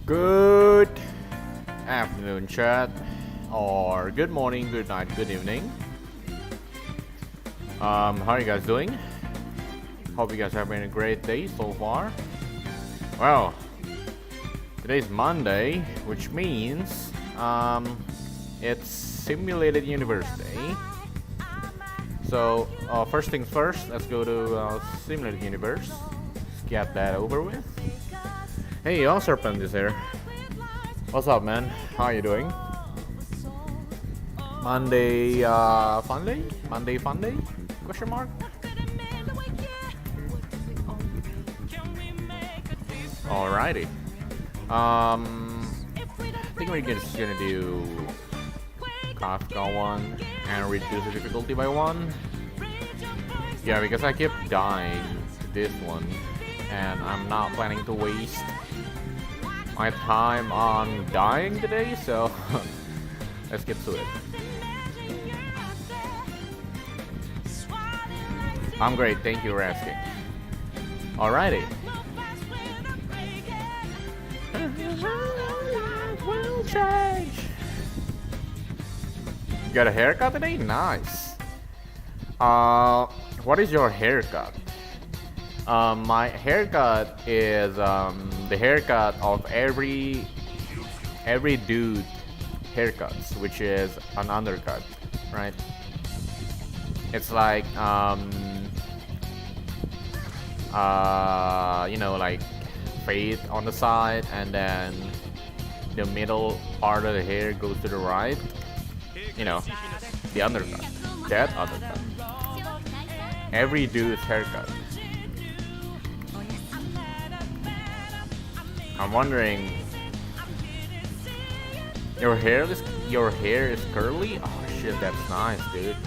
Good afternoon, chat, or good morning, good night, good evening. How are you guys doing? Hope you guys are having a great day so far. Well, today's Monday, which means it's Simulated Universe Day. So first things first, let's go to Simulated Universe. Let's get that over with. Hey, y'all, Serpent is here. What's up, man? How are you doing? Monday, fun day? Monday, fun day? Question mark? Alrighty. I think we're just gonna do Kafka 1 and reduce the difficulty by 1. Yeah, because I keep dying to this one, and I'm not planning to waste my time on dying today, so let's get to it. I'm great, thank you for asking. Alrighty. Will change. You got a haircut today? Nice. What is your haircut? My haircut is the haircut of every dude haircuts, which is an undercut, right? It's like like fade on the side, and then the middle part of the hair goes to the right. You know, the undercut. That undercut. Every dude's haircut. I'm wondering, your hair is curly? Oh shit, that's nice, dude.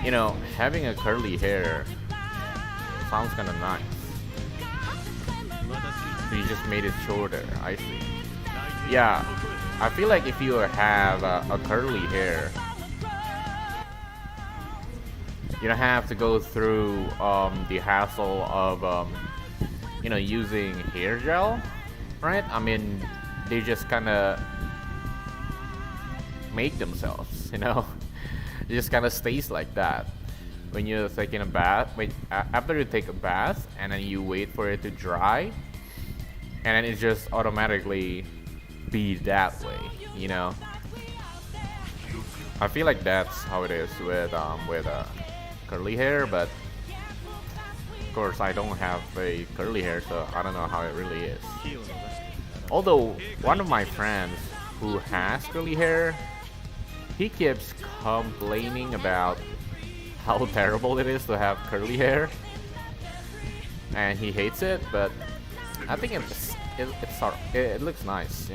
You know, having a curly hair sounds kinda nice. So you just made it shorter, I see. Yeah, I feel like if you have a curly hair, you don't have to go through the hassle of using hair gel, right? I mean, they just kind of make themselves, It just kind of stays like that. When you're taking a bath, after you take a bath and then you wait for it to dry, and then it just automatically be that way, I feel like that's how it is with curly hair, but of course I don't have a curly hair, so I don't know how it really is. Although one of my friends who has curly hair, he keeps complaining about how terrible it is to have curly hair, and he hates it. But I think it looks nice,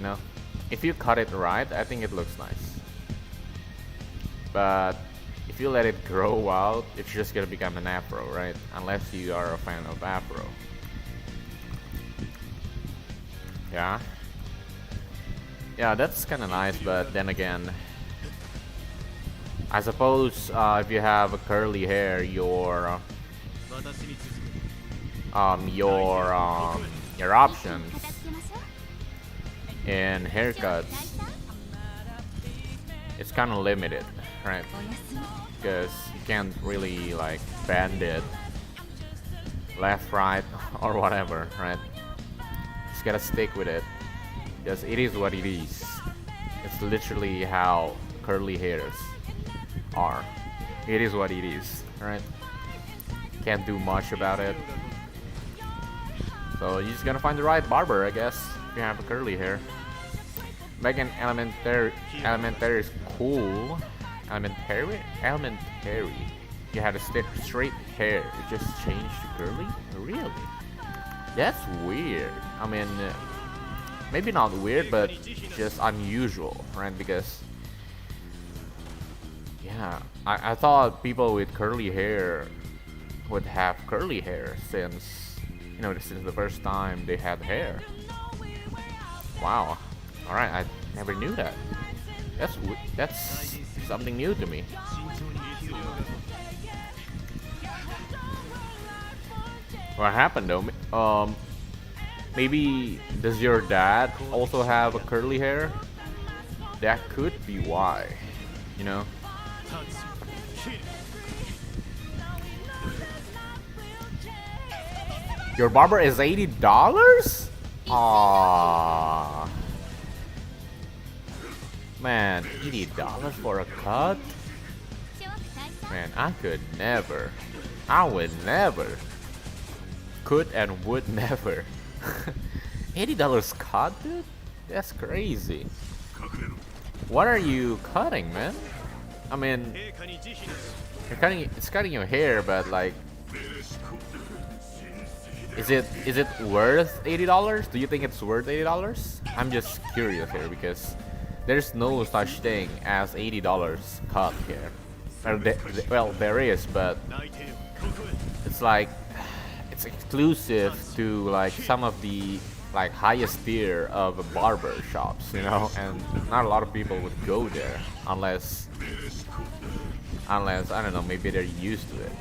If you cut it right, I think it looks nice. But if you let it grow out, it's just gonna become an afro, right? Unless you are a fan of afro. Yeah, that's kind of nice. But then again, I suppose if you have a curly hair, your options in haircuts, it's kind of limited, right? Because you can't really like bend it left, right, or whatever, right? Just gotta stick with it, because it is what it is. It's literally how curly hairs are. It is what it is, right? Can't do much about it. So you're just gonna find the right barber, I guess, if you have a curly hair. Back in elementary is cool. Elementary. You had a straight hair. You just changed to curly. Really? That's weird. I mean, maybe not weird, but just unusual, right? Because I thought people with curly hair would have curly hair since the first time they had hair. Wow. All right, I never knew that. That's something new to me. What happened though? Maybe does your dad also have a curly hair? That could be why, you know? Your barber is $80? Aww. Man, $80 for a cut? Man, I could never. I would never. Could and would never. $80 cut, dude? That's crazy. What are you cutting, man? I mean, it's cutting your hair, but like, is it worth $80? Do you think it's worth $80? I'm just curious here because there's no such thing as $80 cut here. Well, there is, but it's like it's exclusive to like some of the like highest tier of barber shops, you know, and not a lot of people would go there unless I don't know, maybe they're used to it.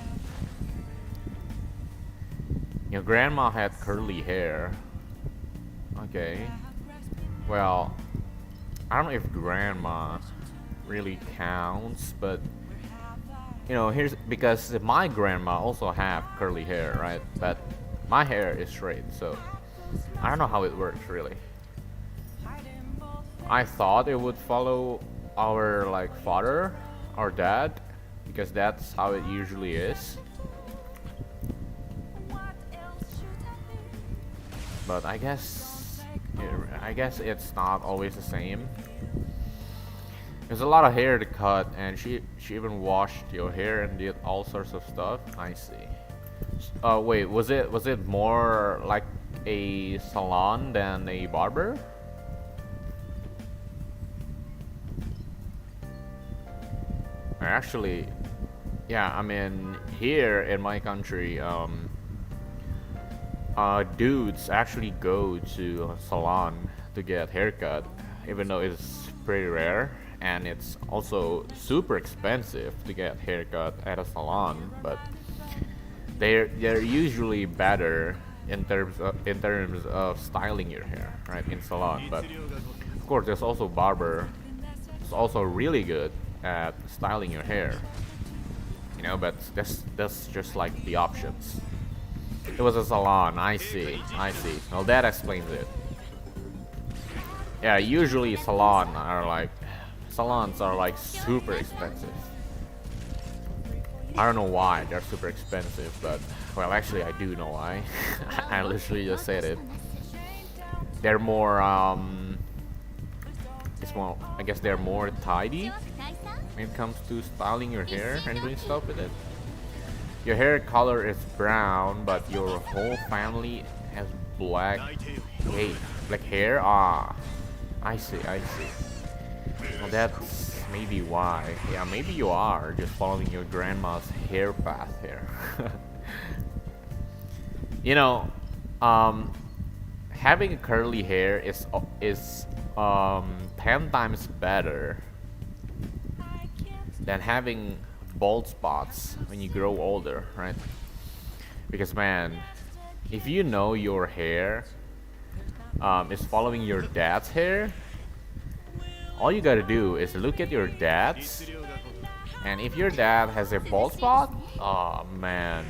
Your grandma had curly hair. Okay. Well, I don't know if grandma really counts, but you know, here's because my grandma also have curly hair, right? But my hair is straight, so I don't know how it works really. I thought it would follow our like father or dad because that's how it usually is. But I guess it's not always the same. There's a lot of hair to cut, and she even washed your hair and did all sorts of stuff. I see. Wait, was it more like a salon than a barber? Actually, yeah. I mean, here in my country, dudes actually go to a salon to get haircut, even though it's pretty rare. And it's also super expensive to get haircut at a salon, but they're usually better in terms of styling your hair, right, in salon. But of course, there's also barber. It's also really good at styling your hair, you know. But that's just like the options. It was a salon. I see. Well, that explains it. Yeah, usually salons are like super expensive. I don't know why they're super expensive, but well, actually I do know why. I literally just said it. They're more I guess they're more tidy when it comes to styling your hair and doing stuff with it. Your hair color is brown, but your whole family has black hair. Ah, I see. Well, that's maybe why. Yeah, maybe you are just following your grandma's hair path here. You know, having curly hair is 10 times better than having bald spots when you grow older, right? Because man, if you know your hair is following your dad's hair, all you gotta do is look at your dad's, and if your dad has a bald spot, oh man,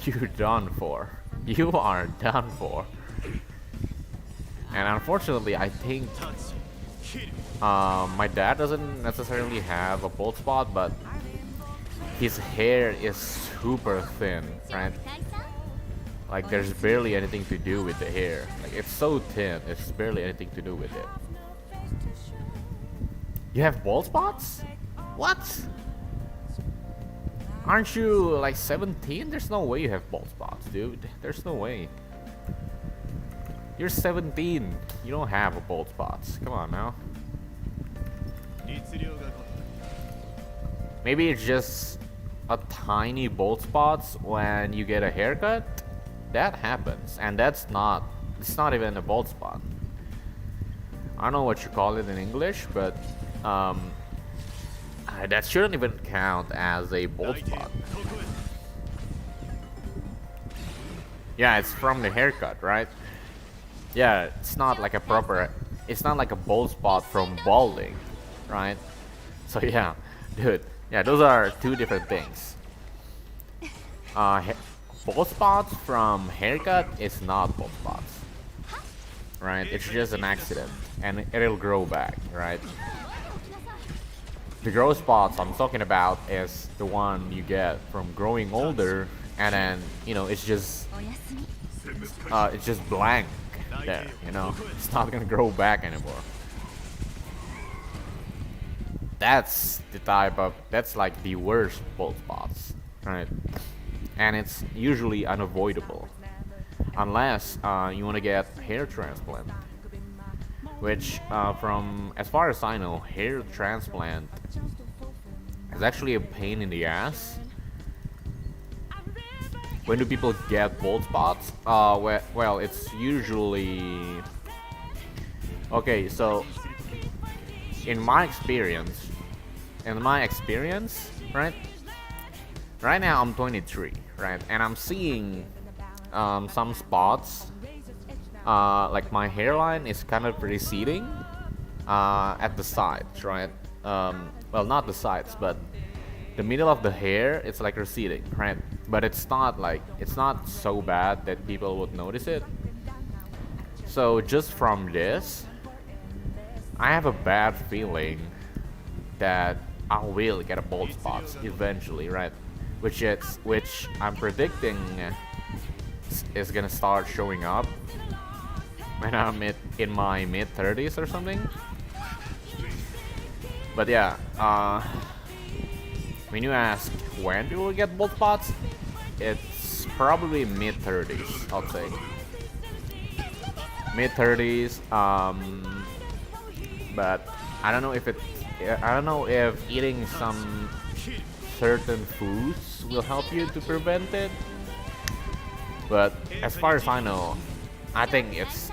you're done for. You are done for. And unfortunately, I think my dad doesn't necessarily have a bald spot, but his hair is super thin, right? Like there's barely anything to do with the hair. Like it's so thin, it's barely anything to do with it. You have bald spots? What? Aren't you like 17? There's no way you have bald spots, dude. There's no way. You're 17. You don't have a bald spots. Come on now. Maybe it's just a tiny bald spots when you get a haircut. That happens, and it's not even a bald spot. I don't know what you call it in English, but that shouldn't even count as a bald spot. Yeah, it's from the haircut, right? Yeah, it's not like a proper, it's not like a bald spot from balding, right? So yeah, dude, yeah, those are two different things. Bald spots from haircut is not bald spots, right? It's just an accident, and it'll grow back, right? The growth spots I'm talking about is the one you get from growing older, and then it's just blank there. It's not gonna grow back anymore. That's like the worst bald spots, right? And it's usually unavoidable, unless you want to get hair transplant. Which, from as far as I know, hair transplant is actually a pain in the ass. When do people get bald spots? Well, it's usually okay. So, in my experience, right? Right now I'm 23, right, and I'm seeing some spots. Like my hairline is kind of receding at the sides, right? Well, not the sides, but the middle of the hair, it's like receding, right? But it's not so bad that people would notice it. So just from this, I have a bad feeling that I will get a bald spots eventually, right? Which I'm predicting is gonna start showing up when I'm in my mid-30s or something. But yeah, when you ask when people get bald spots, it's probably mid-30s, I'll say. Mid-30s, but I don't know if eating some certain foods will help you to prevent it. But as far as I know, I think it's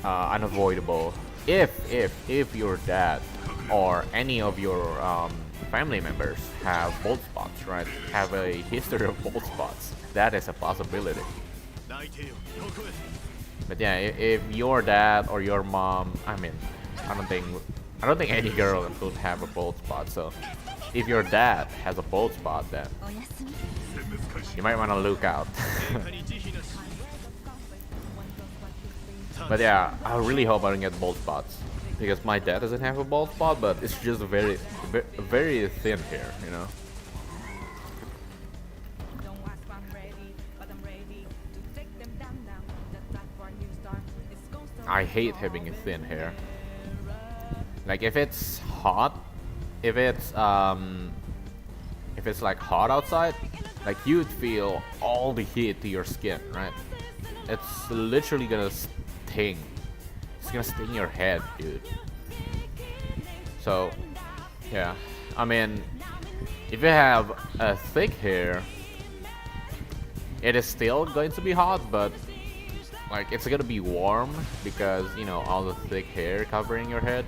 unavoidable if your dad or any of your family members have bald spots, right? Have a history of bald spots. That is a possibility. But yeah, if your dad or your mom, I don't think any girl could have a bald spot. So if your dad has a bald spot, then you might want to look out. But yeah, I really hope I don't get bald spots, because my dad doesn't have a bald spot, but it's just a very thin hair, I hate having a thin hair. Like if it's like hot outside, like you'd feel all the heat to your skin, right? It's literally gonna sting. It's gonna sting your head, dude. So, yeah. If you have a thick hair, it is still going to be hot, but like it's gonna be warm because all the thick hair covering your head.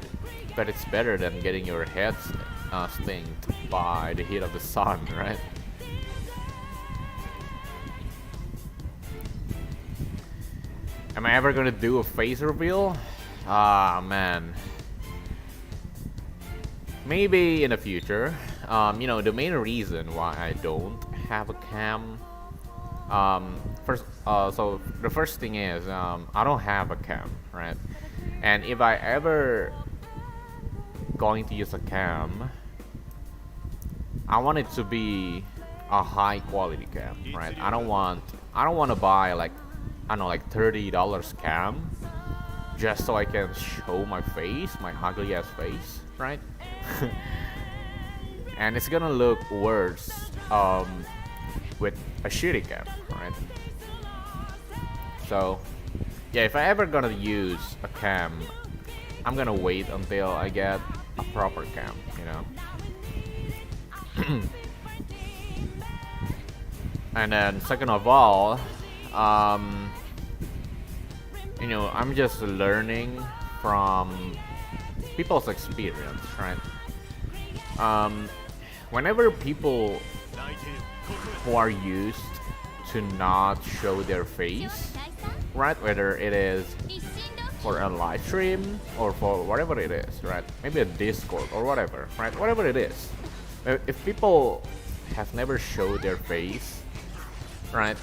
But it's better than getting your head stinged by the heat of the sun, right? Am I ever gonna do a face reveal? Ah, man. Maybe in the future. The main reason why I don't have a cam. So the first thing is I don't have a cam, right? And if I ever going to use a cam, I want it to be a high quality cam, right? I don't want to buy like $30 cam just so I can show my face, my ugly ass face, right? And it's gonna look worse with a shitty cam, right? So yeah, if I ever gonna use a cam, I'm gonna wait until I get a proper cam, And then second of all, I'm just learning from people's experience, right? Whenever people who are used to not show their face, right? Whether it is for a live stream or for whatever it is, right? Maybe a Discord or whatever, right? Whatever it is. If people have never showed their face, right?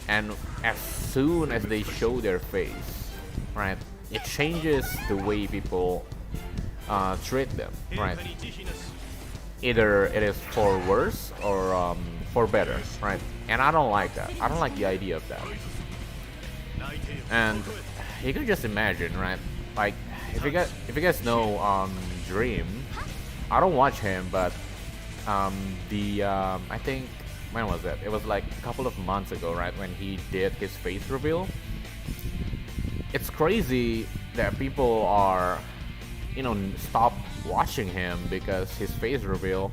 And as soon as they show their face, right? It changes the way people treat them, right? Either it is for worse or for better, right? And I don't like that. I don't like the idea of that. And you can just imagine, right? Like if you guys know Dream, I don't watch him, but I think when was it? It was like a couple of months ago, right? When he did his face reveal. It's crazy that people are, stop watching him because his face reveal,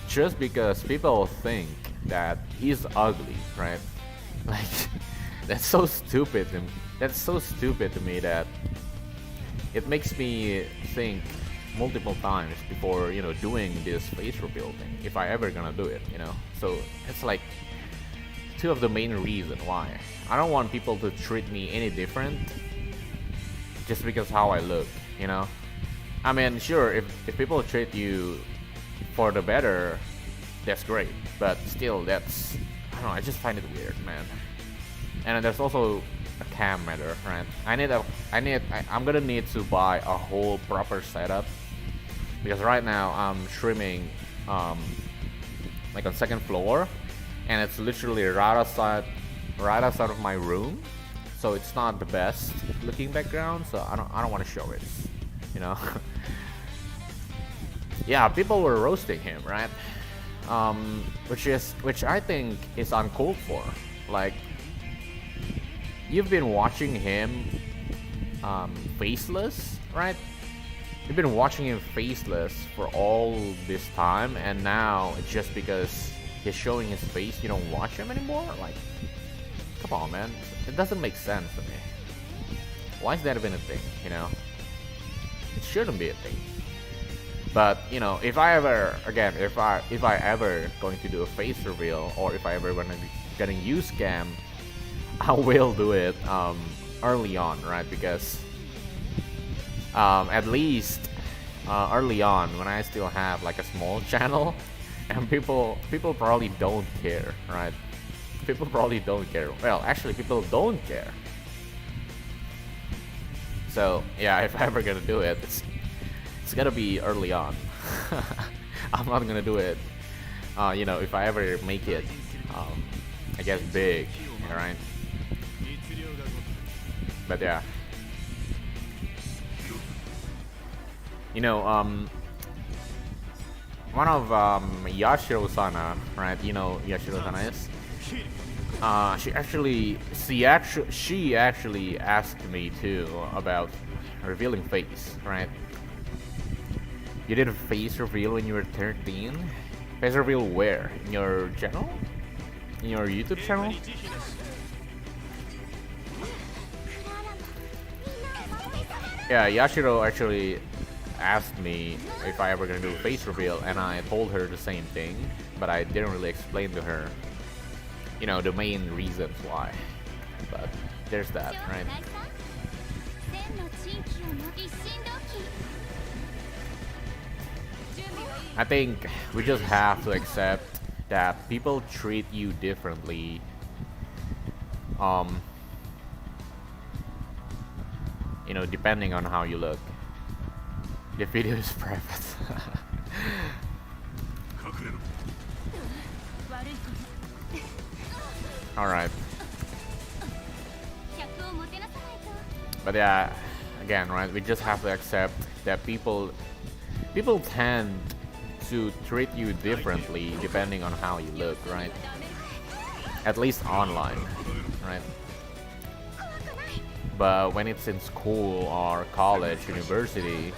just because people think that he's ugly, right? Like that's so stupid. That's so stupid to me that it makes me think multiple times before doing this face reveal thing, if I ever gonna do it. So it's like two of the main reasons why I don't want people to treat me any different just because how I look. I mean, sure, if people treat you for the better, that's great, but still, that's, I don't know, I just find it weird, man. And there's also a cam matter, right? I'm gonna need to buy a whole proper setup, because right now I'm streaming like on second floor, and it's literally right outside of my room, so it's not the best looking background, so I don't want to show it, Yeah, people were roasting him, right? Which I think is uncalled for. Like, you've been watching him faceless, right? You've been watching him faceless for all this time, and now just because he's showing his face, you don't watch him anymore? Like, come on, man. It doesn't make sense to me. Why is that even a thing, It shouldn't be a thing. But, if I ever going to do a face reveal, or if I ever gonna use scam, I will do it early on, right? Because at least early on, when I still have like a small channel, and people probably don't care, right? People probably don't care. Well, actually, people don't care. So yeah, if I ever gonna do it, it's gotta be early on. I'm not gonna do it, if I ever make it, I guess big, right? But yeah, one of Yashiro-sana, right? Yashiro-sana is. She actually asked me too about revealing face, right? You did a face reveal when you were 13? Face reveal where? In your channel? In your YouTube channel? Yeah, Yashiro actually asked me if I ever gonna do a face reveal, and I told her the same thing, but I didn't really explain to her, the main reasons why. But there's that, right? I think we just have to accept that people treat you differently. Depending on how you look. The video is private. Alright. But yeah, again, right, we just have to accept that people tend to treat you differently depending on how you look, right? At least online, right? But when it's in school or college, university,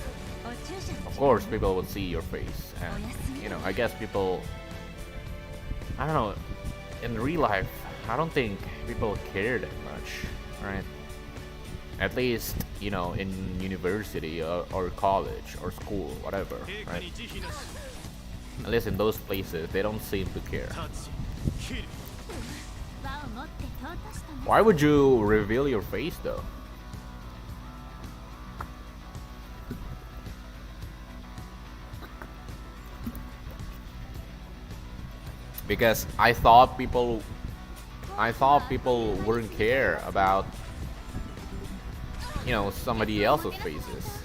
of course people will see your face, and I guess people, I don't know, in real life I don't think people care that much, right? At least, in university or college or school, whatever, right? At least in those places, they don't seem to care. Why would you reveal your face though? Because I thought people wouldn't care about, you know, somebody else's faces.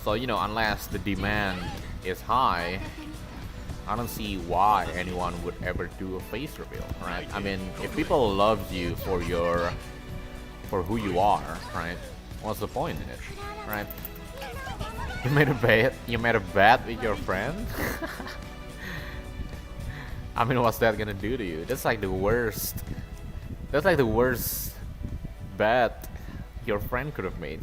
So, you know, unless the demand is high, I don't see why anyone would ever do a face reveal, right? I mean, if people love you for who you are, right? What's the point in it, right? You made a bet with your friend? I mean, what's that gonna do to you? That's like the worst. That's like the worst bet your friend could have made.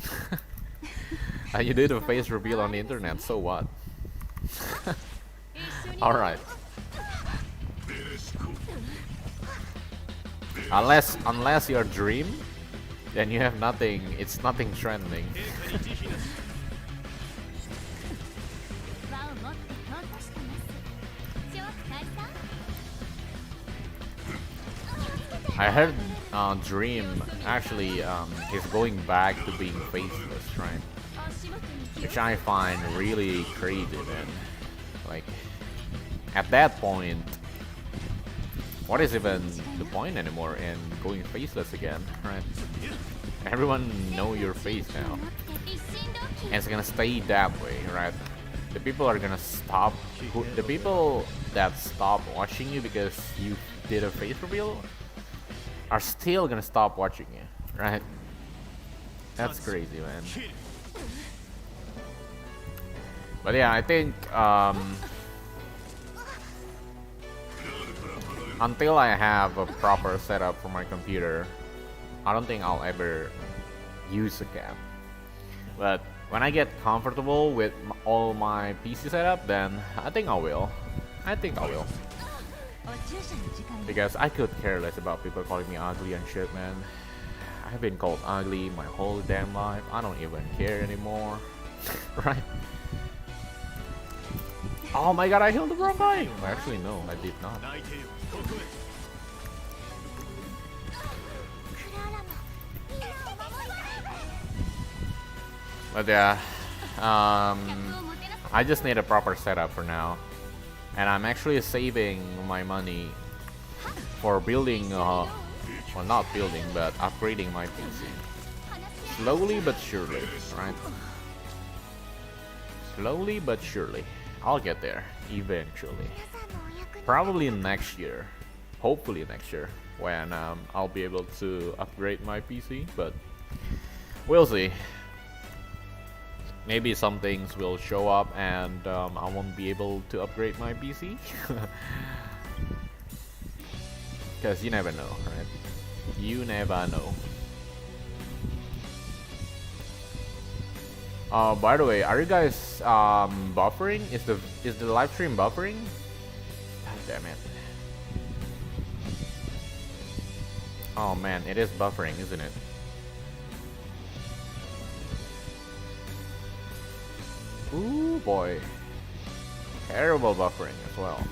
You did a face reveal on the internet, so what? Alright. Unless your dream, then you have nothing, it's nothing trending. I heard Dream actually is going back to being faceless, right? Which I find really crazy, man. Like, at that point, what is even the point anymore in going faceless again, right? Everyone know your face now, and it's gonna stay that way, right? The people are gonna stop. The people that stop watching you because you did a face reveal are still gonna stop watching you, right? That's crazy, man. But yeah, I think until I have a proper setup for my computer, I don't think I'll ever use a cam. But when I get comfortable with all my PC setup, then I think I will. Because I could care less about people calling me ugly and shit, man. I've been called ugly my whole damn life. I don't even care anymore. Right? Oh my god, I healed the wrong guy! Actually, no, I did not. But yeah, I just need a proper setup for now. And I'm actually saving my money for building, well, not building, but upgrading my PC. Slowly but surely, right? Slowly but surely. I'll get there, eventually. Probably next year. Hopefully next year, when I'll be able to upgrade my PC, but we'll see. Maybe some things will show up and I won't be able to upgrade my PC. Because you never know, right? You never know. By the way, are you guys buffering? Is the live stream buffering? God damn it. Oh man, it is buffering, isn't it? Ooh boy. Terrible buffering as well.